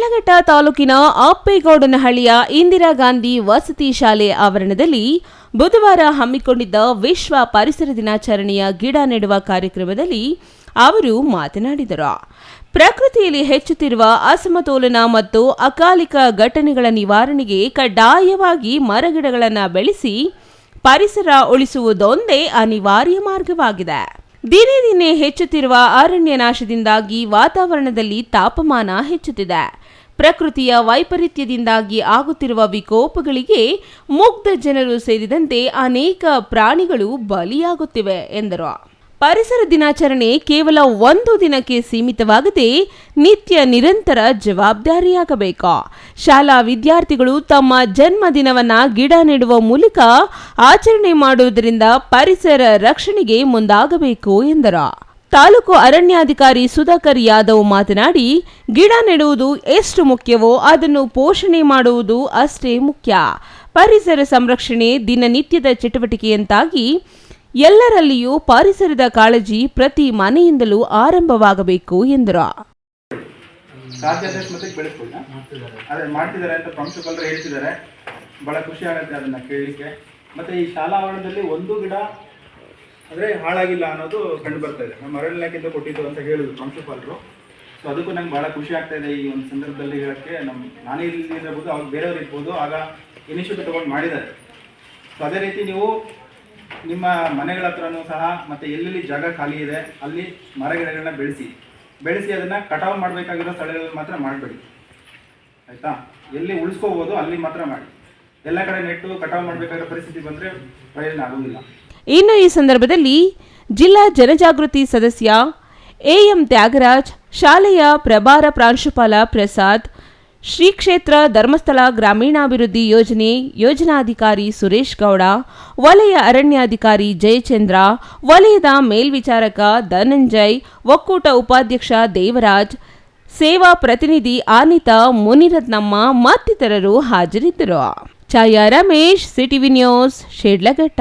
ಶಿಡ್ಲಘಟ್ಟ ತಾಲೂಕಿನ ಅಪ್ಪೇಗೌಡನಹಳ್ಳಿಯ ಇಂದಿರಾ ಗಾಂಧಿ ವಸತಿ ಶಾಲೆ ಆವರಣದಲ್ಲಿ ಬುಧವಾರ ಹಮ್ಮಿಕೊಂಡಿದ್ದ ವಿಶ್ವ ಪರಿಸರ ದಿನಾಚರಣೆಯ ಗಿಡ ನೆಡುವ ಕಾರ್ಯಕ್ರಮದಲ್ಲಿ ಅವರು ಮಾತನಾಡಿದರು. ಪ್ರಕೃತಿಯಲ್ಲಿ ಹೆಚ್ಚುತ್ತಿರುವ ಅಸಮತೋಲನ ಮತ್ತು ಅಕಾಲಿಕ ಘಟನೆಗಳ ನಿವಾರಣೆಗೆ ಕಡ್ಡಾಯವಾಗಿ ಮರಗಿಡಗಳನ್ನು ಬೆಳೆಸಿ ಪರಿಸರ ಉಳಿಸುವುದೊಂದೇ ಅನಿವಾರ್ಯ ಮಾರ್ಗವಾಗಿದೆ. ದಿನೇ ದಿನೇ ಹೆಚ್ಚುತ್ತಿರುವ ಅರಣ್ಯ ನಾಶದಿಂದಾಗಿ ವಾತಾವರಣದಲ್ಲಿ ತಾಪಮಾನ ಹೆಚ್ಚುತ್ತಿದೆ. ಪ್ರಕೃತಿಯ ವೈಪರೀತ್ಯದಿಂದಾಗಿ ಆಗುತ್ತಿರುವ ವಿಕೋಪಗಳಿಗೆ ಮುಗ್ಧ ಜನರು ಸೇರಿದಂತೆ ಅನೇಕ ಪ್ರಾಣಿಗಳು ಬಲಿಯಾಗುತ್ತಿವೆ ಎಂದರು. ಪರಿಸರ ದಿನಾಚರಣೆ ಕೇವಲ ಒಂದು ದಿನಕ್ಕೆ ಸೀಮಿತವಾಗದೆ ನಿತ್ಯ ನಿರಂತರ ಜವಾಬ್ದಾರಿಯಾಗಬೇಕು. ಶಾಲಾ ವಿದ್ಯಾರ್ಥಿಗಳು ತಮ್ಮ ಜನ್ಮದಿನವನ್ನ ಗಿಡ ನೆಡುವ ಮೂಲಕ ಆಚರಣೆ ಮಾಡುವುದರಿಂದ ಪರಿಸರ ರಕ್ಷಣೆಗೆ ಮುಂದಾಗಬೇಕು ಎಂದರು. ತಾಲೂಕು ಅರಣ್ಯಾಧಿಕಾರಿ ಸುಧಾಕರ್ ಯಾದವ್ ಮಾತನಾಡಿ, ಗಿಡ ನೆಡುವುದು ಎಷ್ಟು ಮುಖ್ಯವೋ ಅದನ್ನು ಪೋಷಣೆ ಮಾಡುವುದು ಅಷ್ಟೇ ಮುಖ್ಯ. ಪರಿಸರ ಸಂರಕ್ಷಣೆ ದಿನನಿತ್ಯದ ಚಟುವಟಿಕೆಯಂತಾಗಿ ಎಲ್ಲರಲ್ಲಿಯೂ ಪರಿಸರದ ಕಾಳಜಿ ಪ್ರತಿ ಮನೆಯಿಂದಲೂ ಆರಂಭವಾಗಬೇಕು ಎಂದರು. ಮಾಡ್ತಿದ್ದಾರೆ ಅಂತ ಪ್ರಾಂಶುಪಾಲರು ಹೇಳ್ತಿದ್ದಾರೆ. ಬಹಳ ಖುಷಿ ಆಗುತ್ತೆ ಅದನ್ನ ಕೇಳಲಿಕ್ಕೆ. ಮತ್ತೆ ಈ ಶಾಲಾ ಆವರಣದಲ್ಲಿ ಒಂದು ಗಿಡ ಅಂದ್ರೆ ಹಾಳಾಗಿಲ್ಲ ಅನ್ನೋದು ಕಂಡು ಬರ್ತಾ ಇದೆ. ನಮ್ಮ ಅರಣ್ಯ ಇಲಾಖೆಯಿಂದ ಕೊಟ್ಟಿದ್ದು ಅಂತ ಹೇಳಿದ್ರು ಪ್ರಾಂಶುಪಾಲರು. ಸೊ ಅದಕ್ಕೂ ನಂಗೆ ಬಹಳ ಖುಷಿ ಆಗ್ತಾ ಇದೆ ಈ ಒಂದು ಸಂದರ್ಭದಲ್ಲಿ ಹೇಳಕ್ಕೆ. ನಾನೇ ಇಲ್ಲಿ ಇರಬಹುದು, ಅವ್ರು ಬೇರೆಯವ್ರು ಇರ್ಬೋದು, ಆಗ ಇನಿಷಿಯೇಟಿವ್ ತಗೊಂಡು ಮಾಡಿದ್ದಾರೆ. ಸೊ ಅದೇ ರೀತಿ ನೀವು ನಿಮ್ಮ ಮನೆಗಳ ಹತ್ರನೂ ಸಹ ಮತ್ತೆ ಎಲ್ಲೆಲ್ಲಿ ಜಾಗ ಖಾಲಿ ಇದೆ ಅಲ್ಲಿ ಮರಗಿಡಗಳನ್ನ ಬೆಳೆಸಿ ಅದನ್ನ ಕಟಾವು ಮಾಡಬೇಕಾಗಿರೋ ಸ್ಥಳಗಳಲ್ಲಿ ಮಾತ್ರ ಮಾಡಬೇಡಿ, ಆಯ್ತಾ? ಎಲ್ಲಿ ಉಳಿಸ್ಕೋಬಹುದು ಅಲ್ಲಿ ಮಾತ್ರ ಮಾಡಿ. ಎಲ್ಲ ಕಡೆ ನೆಟ್ಟು ಕಟಾವು ಮಾಡಬೇಕಾಗಿರೋ ಪರಿಸ್ಥಿತಿ ಬಂದ್ರೆ ಪ್ರಯೋಜನ ಆಗುವುದಿಲ್ಲ. ಇನ್ನು ಈ ಸಂದರ್ಭದಲ್ಲಿ ಜಿಲ್ಲಾ ಜನಜಾಗೃತಿ ಸದಸ್ಯ ಎಎಂ ತ್ಯಾಗರಾಜ್, ಶಾಲೆಯ ಪ್ರಭಾರ ಪ್ರಾಂಶುಪಾಲ ಪ್ರಸಾದ್, ಶ್ರೀ ಕ್ಷೇತ್ರ ಧರ್ಮಸ್ಥಳ ಗ್ರಾಮೀಣಾಭಿವೃದ್ಧಿ ಯೋಜನೆ ಯೋಜನಾಧಿಕಾರಿ ಸುರೇಶ್ ಗೌಡ, ವಲಯ ಅರಣ್ಯಾಧಿಕಾರಿ ಜಯಚಂದ್ರ, ವಲಯದ ಮೇಲ್ವಿಚಾರಕ ಧನಂಜಯ್, ಒಕ್ಕೂಟ ಉಪಾಧ್ಯಕ್ಷ ದೇವರಾಜ್, ಸೇವಾ ಪ್ರತಿನಿಧಿ ಆನಿತಾ, ಮುನಿರತ್ನಮ್ಮ ಮತ್ತಿತರರು ಹಾಜರಿದ್ದರು. ಛಾಯಾ ರಮೇಶ್, ಸಿಟಿವಿ ನ್ಯೂಸ್, ಶಿಡ್ಲಘಟ್ಟ.